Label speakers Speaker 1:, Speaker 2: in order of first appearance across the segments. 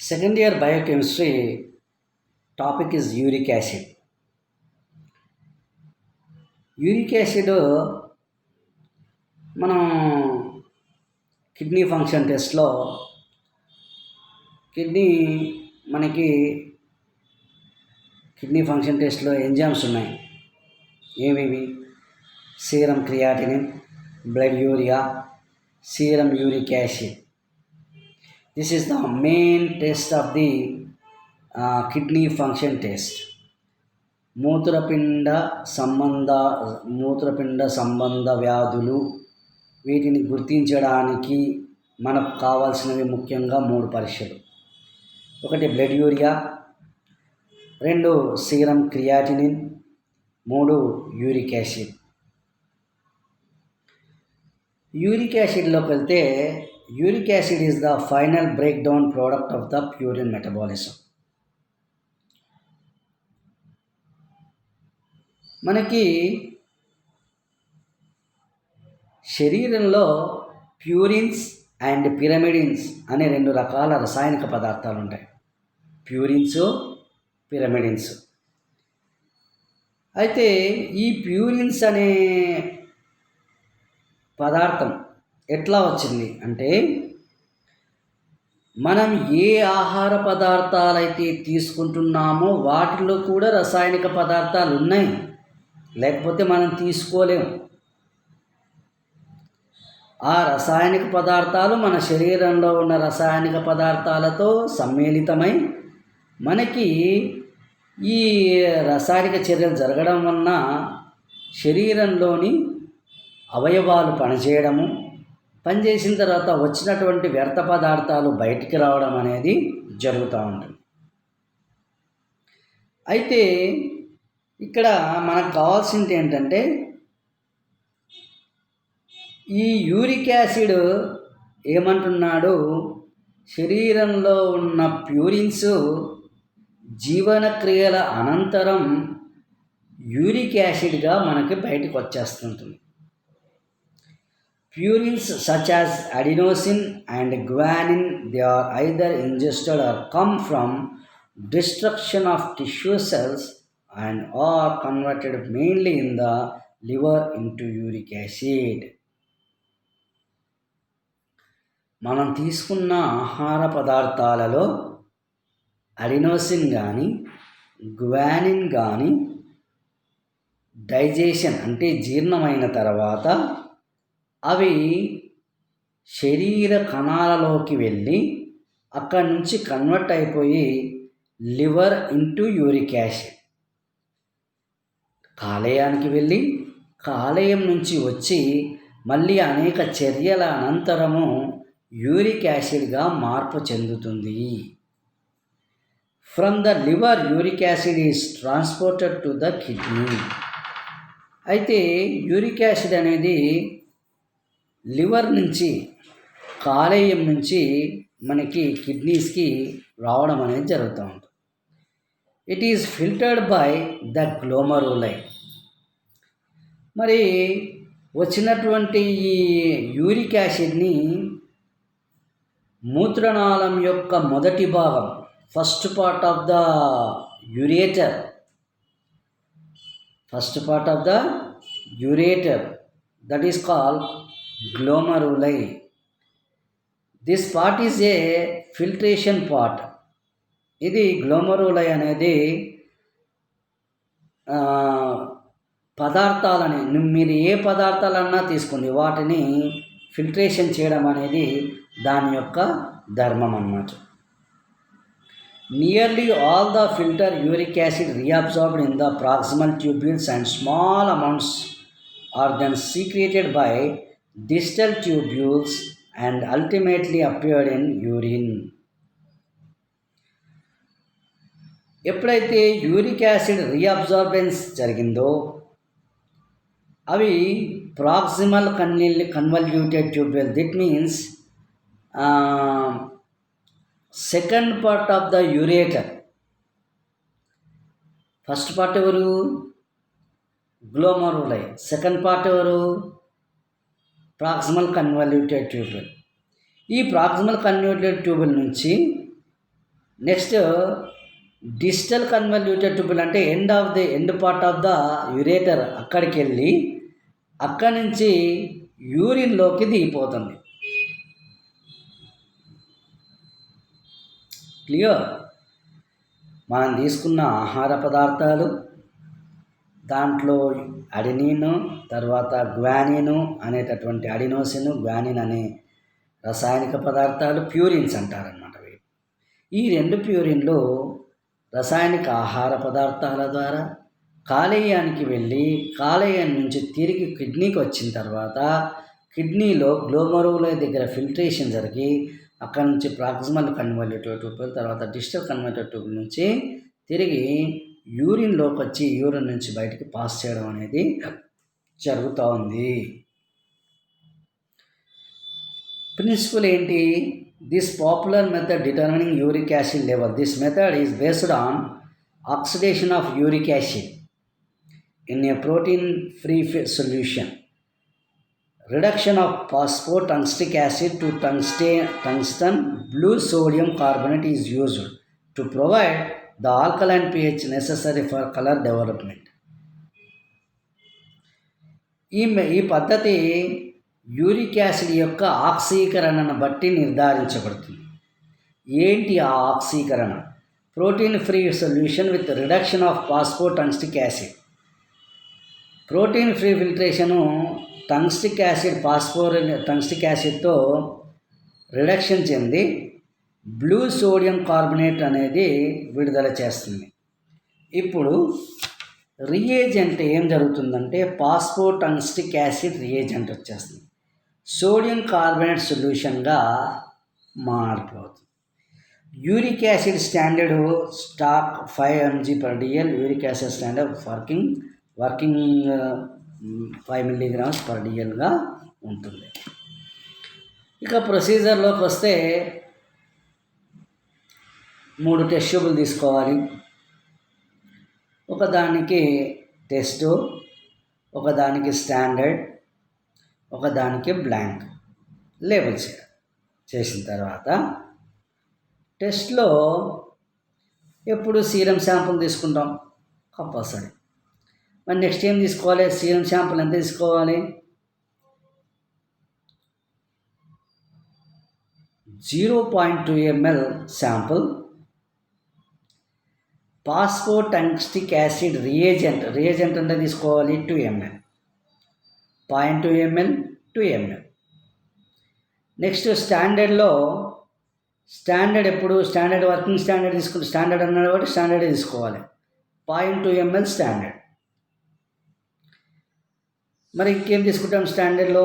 Speaker 1: Second year biochemistry topic is uric acid. Uric acid మనం kidney function టెస్ట్లో మనకి kidney function టెస్ట్లో enzymes ఉన్నాయి. ఏమేమి? Serum creatinine, blood urea, serum uric acid. This is the main test of the kidney function test. మూత్రపిండ సంబంధ వ్యాధులు, వీటిని గుర్తించడానికి మనకు కావాల్సినవి ముఖ్యంగా 3 పరీక్షలు. 1 blood urea, 2 serum creatinine, 3 uric acid. Uric యాసిడ్లోకి వెళ్తే uric acid is the final break down product of the purine metabolism. మనకి శరీరంలో ప్యూరిన్స్ అండ్ పిరమిడిన్స్ అనే 2 రకాల రసాయనిక పదార్థాలు ఉంటాయి. Purines, pyrimidines. అయితే ఈ ప్యూరిన్స్ అనే పదార్థం ఎట్లా వచ్చింది అంటే, మనం ఏ ఆహార పదార్థాలైతే తీసుకుంటున్నామో వాటిలో కూడా రసాయనిక పదార్థాలు ఉన్నాయి, లేకపోతే మనం తీసుకోలేము. ఆ రసాయనిక పదార్థాలు మన శరీరంలో ఉన్న రసాయనిక పదార్థాలతో సమ్మేళితమై మనకి ఈ రసాయనిక చర్యలు జరగడం వలన శరీరంలోని అవయవాలు పనిచేసిన తర్వాత వచ్చినటువంటి వ్యర్థ పదార్థాలు బయటికి రావడం అనేది జరుగుతూ ఉంటుంది. అయితే ఇక్కడ మనకు కావాల్సింది ఏంటంటే, ఈ యూరిక్ యాసిడ్ ఏమంటున్నాడు, శరీరంలో ఉన్న ప్యూరిన్స్ జీవన క్రియల అనంతరం యూరిక్ యాసిడ్గా మనకి బయటకు వచ్చేస్తుంటుంది. Purines such as adenosine and guanine, they are either ingested or come from destruction of tissue cells and are converted mainly in the liver into uric acid. మనం తీసుకున్న ఆహార పదార్థాలలో అడినోసిన్ కానీ గ్వానిన్ కానీ డైజెషన్ అంటే జీర్ణమైన తర్వాత అవి శరీర కణాలలోకి వెళ్ళి అక్కడి నుంచి కన్వర్ట్ అయిపోయి లివర్ ఇంటూ యూరిక్ యాసిడ్, కాలేయానికి వెళ్ళి కాలేయం నుంచి వచ్చి మళ్ళీ అనేక చర్యల అనంతరము యూరిక్ యాసిడ్గా మార్పు చెందుతుంది. From the liver uric acid is transported to the kidney. అయితే యూరిక్ యాసిడ్ అనేది లివర్ నుంచి కాలేయం నుంచి మనకి కిడ్నీస్కి రావడం అనేది జరుగుతూ ఉంటుంది. It is filtered by the glomeruli. మరి వచ్చినటువంటి ఈ యూరిక్ యాసిడ్ని మూత్రనాళం యొక్క మొదటి భాగం, first part of the ureter, that is called glomeruli. This part is a filtration part. ఇది గ్లోమరులై అనేది పదార్థాలని, మీరు ఏ పదార్థాలన్నా తీసుకోండి, వాటిని ఫిల్ట్రేషన్ చేయడం అనేది దాని యొక్క ధర్మం అన్నమాట. Nearly all the filter uric acid reabsorbed in the proximal tubules and small amounts are then secreted by distal tubules and ultimately appeared in urine. ఎప్పుడైతే యూరిక్ యాసిడ్ రీఅబ్జార్బెన్స్ జరిగిందో అవి proximal convoluted tubule, that means second part of the ureter. First part ఎవరు? Glomeruli. Second part ఎవరు? Proximal convoluted tubule. ఈ proximal convoluted tubule నుంచి next digital convoluted tubule అంటే end part of the ureter అక్కడికి వెళ్ళి అక్కడి నుంచి యూరిన్లోకి దిగిపోతుంది. క్లియర్? మనం తీసుకున్న ఆహార పదార్థాలు, దాంట్లో అడినిన్, తర్వాత గ్వానిన్ అనేటటువంటి అడినోసిన్, గ్వానిన్ అనే రసాయనిక పదార్థాలు ప్యూరిన్స్ అంటారన్నమాట. ఈ 2 ప్యూరిన్లు రసాయనిక ఆహార పదార్థాల ద్వారా కాలేయానికి వెళ్ళి కాలేయం నుంచి తిరిగి కిడ్నీకి వచ్చిన తర్వాత కిడ్నీలో గ్లోమరుల దగ్గర ఫిల్ట్రేషన్ జరిగి అక్కడ నుంచి ప్రాక్సిమల్ కన్వల్యూటివ్ ట్యూబుల్, తర్వాత డిజిటల్ కన్వర్టెడ్ ట్యూబుల్ నుంచి తిరిగి యూరిన్లోకి వచ్చి యూరిన్ నుంచి బయటికి పాస్ చేయడం అనేది జరుగుతూ ఉంది. ప్రిన్సిపల్ ఏంటి? This popular method determining uric acid level. This method is based on oxidation of uric acid in a protein free solution. Reduction of phosphotungstic acid to tungsten blue sodium carbonate is used to provide the alkaline pH necessary for color development. ఈ పద్ధతి uric acid యొక్క ఆక్సీకరణను బట్టి నిర్ధారించబడుతుంది. ఏంటి ఆ ఆక్సీకరణ? Protein free solution with reduction of phosphotungstic acid. Protein free filtration tungstic యాసిడ్తో reduction చెంది blue sodium carbonate అనేది విడుదల చేస్తుంది. ఇప్పుడు రియేజెంట్ ఏం జరుగుతుందంటే ఫాస్ఫోటంగ్స్టిక్ యాసిడ్ రియేజెంట్ వచ్చేస్తుంది. సోడియం కార్బోనేట్ సొల్యూషన్గా మారిపోతుంది. Uric acid standard stock 5 mg/dl. Uric acid standard working 5 mg/dlగా ఉంటుంది. ఇక ప్రొసీజర్లోకి వస్తే 3 టెస్ట్ ట్యూబులు తీసుకోవాలి. ఒకదానికి టెస్ట్, ఒకదానికి స్టాండర్డ్, ఒకదానికి బ్లాంక్ లేబుల్ చేసిన తర్వాత టెస్ట్లో ఎప్పుడు సీరం శాంపుల్ తీసుకుంటాం కంపల్సరీ. మరి నెక్స్ట్ ఏం తీసుకోవాలి? సీరం శాంపుల్ ఎంత తీసుకోవాలి? 0.2 ml శాంపుల్. ఫాస్ఫోటంగ్స్టిక్ యాసిడ్ రియేజెంట్ అంటే తీసుకోవాలి 2 ml. 0.2 ml 2 ml. Next standard ఎప్పుడు వర్కింగ్ స్టాండర్డ్ తీసుకుంటే స్టాండర్డ్ అన్నాడు కాబట్టి స్టాండర్డే తీసుకోవాలి. 0.2 ml స్టాండర్డ్. మరి ఇంకేం తీసుకుంటాం? స్టాండర్డ్లో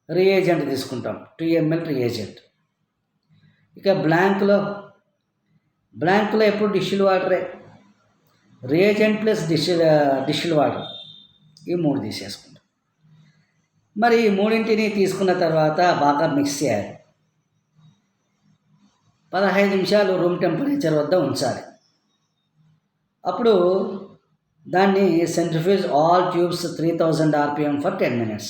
Speaker 1: రియేజెంట్ తీసుకుంటాం 2 ml రియేజెంట్. ఇక బ్లాంక్లో ఎప్పుడు డిస్టిల్ వాటరే. రియేజెంట్ ప్లస్ డిస్టిల్ వాటర్ ఈ 3 తీసేసుకుంటాం. మరి ఈ 3 తీసుకున్న తర్వాత బాగా మిక్స్ చేయాలి. 15 నిమిషాలు రూమ్ టెంపరేచర్ వద్ద ఉంచాలి. అప్పుడు దాన్ని centrifuge all tubes 3000 rpm for 10 minutes.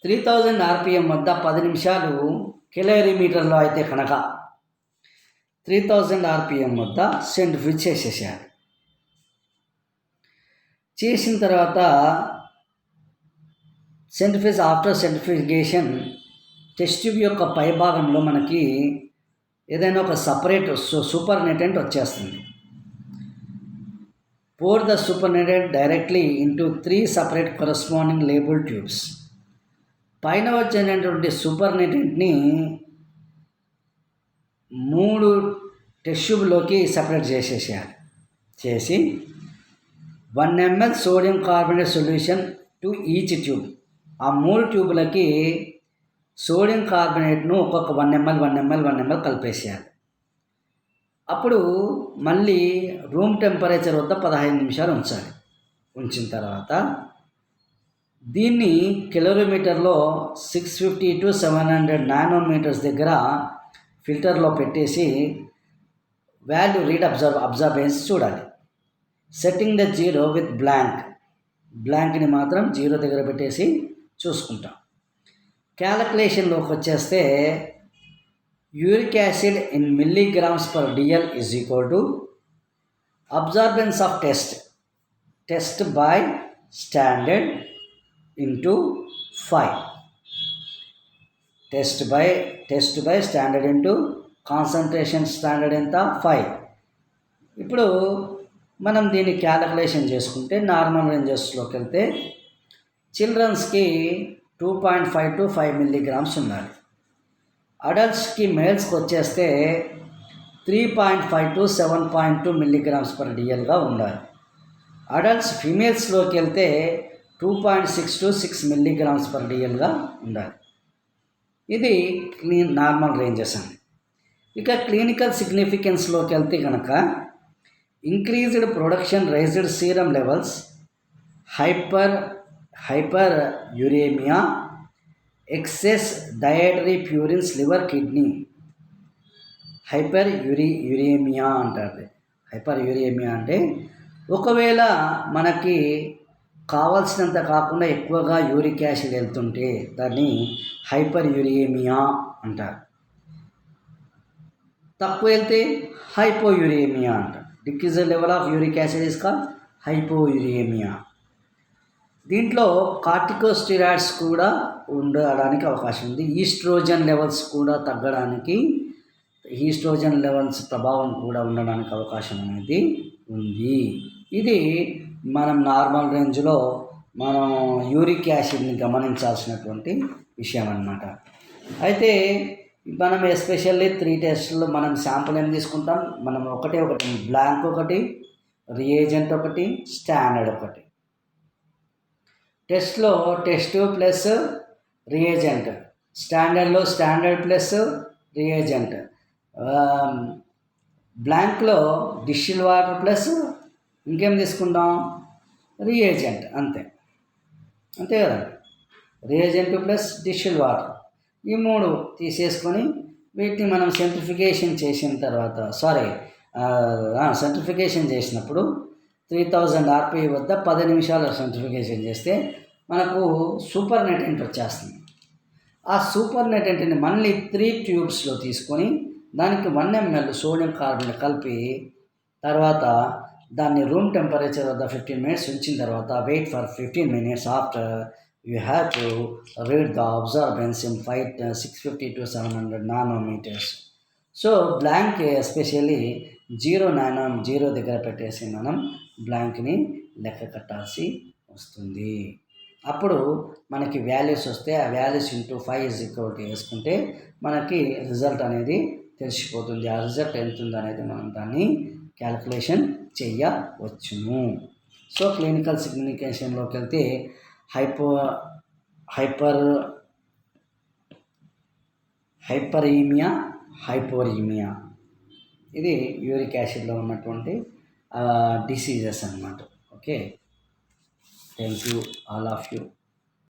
Speaker 1: 3000 rpm వద్ద 10 నిమిషాలు కిలోమీటర్లో అయితే కనుక 3000 rpm వద్ద సెంట్రిఫ్యూజ్ చేసేసేయాలి. చేసిన తర్వాత ఆఫ్టర్ సెంట్రిఫ్యూగేషన్ టెస్ట్ ట్యూబ్ యొక్క పై భాగంలో మనకి ఏదైనా ఒక సపరేట్ సూపర్నెటెంట్ వచ్చేస్తుంది. Pour the supernatant directly into 3 separate corresponding labeled tubes. పైన వచ్చేటటువంటి సూపర్నెటెంట్ని 3 టెస్ట్ ట్యూబ్లోకి సపరేట్ చేసేసేయాలి. చేసి 1 ml sodium carbonate solution to each tube. ఆ 3 ట్యూబులకి సోడియం కార్బోనేట్ను ఒక్కొక్క 1 ml కలిపేసేయాలి. అప్పుడు మళ్ళీ రూమ్ టెంపరేచర్ వద్ద 15 నిమిషాలు ఉంచాలి. ఉంచిన తర్వాత దీన్ని కిలోమీటర్లో 650 to 700 నానోమీటర్స్ దగ్గర ఫిల్టర్లో పెట్టేసి వాల్యూ రీడ్ అబ్జర్బెన్స్ చూడాలి. సెట్టింగ్ ద 0 విత్ బ్లాంక్ని మాత్రం 0 దగ్గర పెట్టేసి చూసుకుంటాం. క్యాలిక్యులేషన్లోకి వచ్చేస్తే uric acid in milligrams per DL is equal to absorbance of test by standard into 5. Test by standard into concentration standard ఎంత 5. ఇప్పుడు మనం దీన్ని క్యాలిక్యులేషన్ చేసుకుంటే నార్మల్ రేంజెస్లోకి వెళ్తే చిల్డ్రన్స్కి 2.5 to 5 మిల్లీగ్రామ్స్ ఉండాలి. అడల్ట్స్కి మేల్స్కి వచ్చేస్తే 3.5 to 7.2 మిల్లీగ్రామ్స్ పర్ డిఎల్గా ఉండాలి. అడల్ట్స్ ఫీమేల్స్లోకి వెళ్తే 2.6 to 6 మిల్లీగ్రామ్స్ పర్ డిఎల్గా ఉండాలి. ఇది నార్మల్ రేంజెస్ అండి. ఇక క్లినికల్ సిగ్నిఫికెన్స్లోకి వెళ్తే కనుక increased production raised serum levels, hyper uremia, excess dietary purines liver kidney. Hyper uremia అంటారు. హైపర్ యూరేమియా అంటే ఒకవేళ మనకి కావాల్సినంత కాకుండా ఎక్కువగా యూరిక్ యాసిడ్ వెళ్తుంటే దాన్ని హైపర్ యూరేమియా అంటారు. తక్కువ వెళ్తే హైపోయూరేమియా అంటారు. Decrease level of uric acid is called hypouremia. దీంట్లో కార్టికోస్టెరాయిడ్స్ కూడా ఉండడానికి అవకాశం ఉంది. ఈస్ట్రోజన్ లెవెల్స్ కూడా తగ్గడానికి, ఈస్ట్రోజన్ లెవెల్స్ ప్రభావం కూడా ఉండడానికి అవకాశం అనేది ఉంది. ఇది మనం నార్మల్ రేంజ్లో మనం యూరిక్ యాసిడ్ని గమనించాల్సినటువంటి విషయం అన్నమాట. అయితే మనం ఎస్పెషల్లీ 3 టెస్టుల్లో మనం శాంపుల్ ఏం తీసుకుంటాం, మనం ఒకటి బ్లాంక్ ఒకటి, రియేజెంట్ ఒకటి, స్టాండర్డ్ ఒకటి. టెస్ట్లో టెస్ట్ ప్లస్ రియేజెంట్, స్టాండర్డ్లో స్టాండర్డ్ ప్లస్ రియేజెంట్, బ్లాంక్లో డిస్టిల్ వాటర్ ప్లస్ ఇంకేం తీసుకుంటాం రియేజెంట్. అంతే కదా, రియేజెంట్ ప్లస్ డిస్టిల్ వాటర్, ఈ 3 తీసేసుకొని వీటిని మనం సెంట్రిఫికేషన్ చేసిన తర్వాత సెంట్రిఫికేషన్ చేసినప్పుడు 3000 RPM వద్ద 10 నిమిషాలు సెంట్రిఫికేషన్ చేస్తే మనకు సూపర్ నెటెంట్ వచ్చేస్తుంది. ఆ సూపర్ నెటెంట్ని మళ్ళీ 3 ట్యూబ్స్లో తీసుకొని దానికి 1 ml సోడియం కార్బోనేట్ కలిపి తర్వాత దాన్ని రూమ్ టెంపరేచర్ వద్ద 15 minutes ఉంచిన తర్వాత wait for 15 minutes. After you have to read the absorbance in 650 to 700 nanometers. So blank especially 0 దగ్గర పెట్టేసి మనం బ్లాంక్ని లెక్క కట్టాల్సి వస్తుంది. అప్పుడు మనకి వాల్యూస్ వస్తే ఆ వాల్యూస్ ఇంటూ 5 వేసుకుంటే మనకి రిజల్ట్ అనేది తెలిసిపోతుంది. ఆ రిజల్ట్ ఎంత ఉందనేది మనం దాన్ని క్యాలిక్యులేషన్ చేయవచ్చును. సో క్లినికల్ సిగ్నిఫికేషన్లోకి వెళ్తే హైపరీమియా, హైపోరీమియా, ఇది యూరిక్ యాసిడ్లో ఉన్నటువంటి డిసీజెస్ అన్నమాట. Okay, thank you all of you.